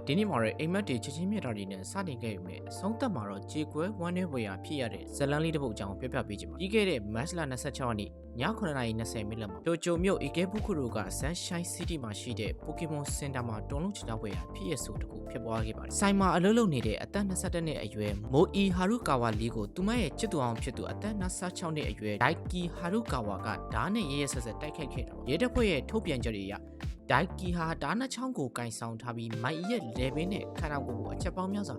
ဒီနေ့မှာတော့အိမ်မက်တွေချက်ချင်းမြတ်တာတွေနဲ့စတင်ခဲ့ပြီမဲ့အဆုံးသက်မှာတော့ကြေကွဲဝမ်းနည်းဖွယ်ရာဖြစ်ရတဲ့ဇလန်းလေးတစ်ပုဒ်အကြောင်းပြပြပေးချင်ပါပြီးခဲ့တဲ့မတ်လ26ရက်နေ့ည9:20မိနစ်မှာတိုကျိုမြို့ Ikebukuro က Sunshine City မှာရှိတဲ့ Pokemon Center မှာတွန်းလုံးချင်တဲ့ဖွယ်ရာဖြစ်ရဆိုတခုဖြစ်ပွားခဲ့ပါတယ်။ဆိုင်မှာအလုပ်လုပ်နေတဲ့အသက်21နှစ်အရွယ် Moi Harukawa လေးကိုသူမရဲ့ချစ်သူအောင်ဖြစ်သူအသက်26နှစ်အရွယ် Daiki Harukawa ကဓာတ်နဲ့ရဲရဲဆက်ဆက်တိုက်ခိုက်ခဲ့တာပါ။ရဲတပ်ဖွဲ့ရဲ့ထုတ်ပြန်ချက်တွေအရဒိုက်ကီဟာဓာတ်နှချောင်းကိုကင်ဆောင်ထားပြီးမိုင်ရဲ့လေဘင်းနဲ့ခန္ဓာကိုယ်ကိုအချက်ပေါင်းများစွာ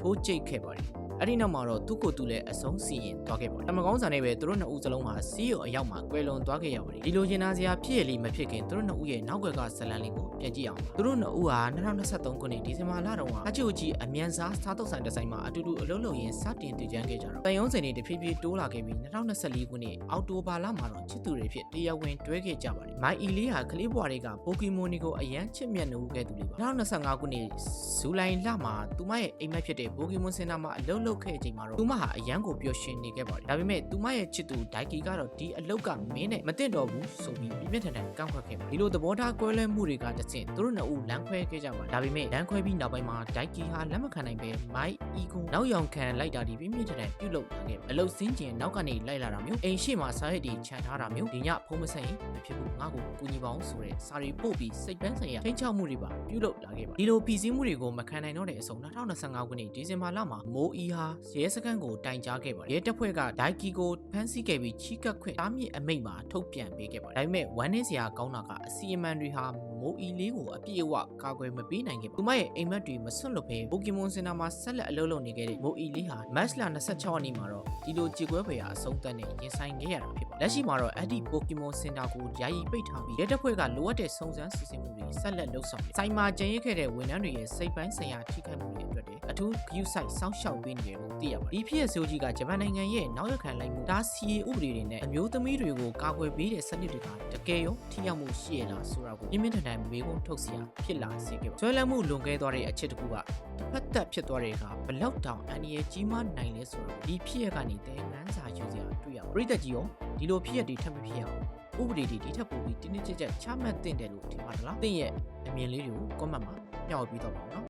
ထိုးကျိတ်ခဲ့ပါတယ်။အဲ့ဒီနောက်မှာတော့သူ့ကိုယ်သူလည်းအဆုံးစီရင်သွားခဲ့ပါတယ်။တမကောင်းစာနဲ့ပဲသူတို့နှစ်ဦးစလုံးဟာစီးရုံအရောက်မှာကွယ်လွန်သွားခဲ့ရပါတယ်။ဒီလိုရင်နာစရာဖြစ်ရလိမ့်မဖြစ်ခင်သူတို့နှစ်ဦးရဲ့နောက်ွယ်ကဇလန်လေးကိုပြန်ကြည့်အောင်။သူတို့နှစ်ဦးဟာ2023ခုနှစ်ဒီဇင်ဘာလတုန်းကအချို့ကြီးအမြန်စားစားတုပ်ဆိုင်တစ်ဆိုင်မှာအတူတူအလုပ်လုပ်ရင်းစတင်တည်ကြမ်းခဲ့ကြတော့တန်ရုံးစင်တွေတဖြည်းဖြည်းတိုးလာခဲ့ပြီး2024ခုနှစ်အောက်တိုဘာလမှာတော့ချစ်သူတွေဖြစ်တရားဝင်တွဲခဲ့ကြပါတယ်။မိုင်အီလေးဟာကလေးဘွားတွေကပိုကီမွန်တွေကိုအရန်ချစ်မြတ်နိုးခဲ့သူတွေပါ2025ခုနှစ်ဇူလိုင်လမှာသူမရဲ့အိမ်မက်ဖြစ်တဲ့ပိုကီမွန်စင်တာမှာအလုပ်လုပ်ခဲ့ချိန်မှာတော့သူမဟာအရန်ကိုပျော်ရွှင်နေခဲ့ပါတယ်ဒါပေမဲ့သူမရဲ့ချစ်သူဒိုက်ကီကတော့ဒီအလုပ်ကမင်းနဲ့မတင်တော့ဘူးဆိုပြီးပြင်းပြထန်ထန်ကန့်ကွက်ခဲ့ပါတယ်ဒီလိုသဘောထားကွဲလွဲမှုတွေကတဆင့်သူတို့နှစ်ဦးလမ်းခွဲခဲ့ကြပါတယ်ဒါပေမဲ့လမ်းခွဲပြီးနောက်ပိုင်းမှာဒိုက်ကီဟာလက်မခံနိုင်ပဲမိုက်အီကိုနောက်ယောင်ခံလိုက်တာဒီပြင်းပြထန်ထန်ပြုတ်လုလာခဲ့ပါတယ်အလုပ်စင်းကျင်နောက်ကနေလိုက်လာတာမျိုးအိမ်ရှိမှာစားရည်တီခြံထားတာမျိုးဒီညဖုံးမဆက်ရင်မဖြစ်ဘူးငါ့ကိုကူညီပါအောင်ဆိုတဲ့စာရီပို့ပြီးစိတ်ပန်းဆိုင်ရာထိန်းချောက်မှုတွေပါပြုလုပ်လာခဲ့ပါတယ်ဒီလိုပြည်စည်းမှုတွေကိုမခံနိုင်တော့တဲ့အဆုံး2025ခုနှစ်ဒီဇင်ဘာလမှာမိုးအီဟာရဲစခန်းကိုတိုင်ကြားခဲ့ပါတယ်ရဲတပ်ဖွဲ့ကဒိုက်ကီကိုဖမ်းဆီးခဲ့ပြီးချီးကပ်ခွင့်တားမြစ်အမိန့်မှာထုတ်ပြန်ပေးခဲ့ပါတယ်ဒါပေမဲ့ဝမ်းနည်းစရာကောင်းတာကအစီအမံတွေဟာမိုးအီလေးကိုအပြည့်အဝကာကွယ်မပေးနိုင်ခဲ့ပါဘူးသူမရဲ့အိမ်မက်တွေမဆွတ်လွတ်ဘဲပိုကီမွန်စင်တာမှာဆက်လက်အလုပ်လုပ်နေခဲ့တဲ့မိုးအီလေးဟာမတ်လ26ရက်နေ့မှာတော့ဒီလိုကြေကွဲဖွယ်ရာအဆုံးသတ်နဲ့ရင်ဆိုင်ခဲ့ရတာဖြစ်ပါတယ်လက်ရှိမှာတော့အဲ့ဒီပိုကီမွန်စင်တာကိုယာယီပိတ်ထားပြီးရဲတပ်ဖွဲ့ကလိုအပ်တဲ့စုံစမ်းစစ်ဆေးမှုတွေဆက်လက်လုပ်ဆောင်နေဆိုင်မှာကျန်ရစ်ခဲ့တဲ့ဝန်ထမ်းတွေရဲ့စိတ်ပိုင်းဆိုင်ရာထိခိုက်မှုတွေအတွက်အထူးဂရုစိုက်စောင့်ရှောက်ပေးနေတယ်လို့သိရပါတယ်ဒီဖြစ်ရဆိုးကြီးကဂျပန်နိုင်ငံရဲ့နောက်ရခံလိုက်မှုဒါစီဥပဒေတွေနဲ့အမျိုးသမီးတွေကိုကာကွယ်ပေးတဲ့စနစ်တွေကတကယ်ရောထိရောက်မှုရှိရလားဆိုတာကိုပြင်းပြထန်ထန်မေးခွန်းထုတ်စရာဖြစ်လာစေခဲ့ပါဆွဲလန်းမှုလွန်ကဲသွားတဲ့အချက်တစ်ခုကတစ်ဖက်သက်ဖြစ်သွားတဲ့အခါဘလောက်တောင်အန္တရာယ်ကြီးမားနိုင်လဲဆိုတော့ဒီဖြစ်ရကနေတဲ့ငန်းစာယူစရာတွေ့ရပါတယ်ပရိသတ်ကြီးရောဒီလိုဖြစ်ရတွေထပ်မဖြစ်ရအောင်ဥပဒေတွေဒီထက်ပိုပြီးတင်းတင်းကြပ်ကြပ်ချမှတ်သင့်တယ်လို့ထင်ပါသလားသင်ရဲ့အမြင်လေးတွေကို comment မှာမျှဝေပေးတော့ပါဦးနော်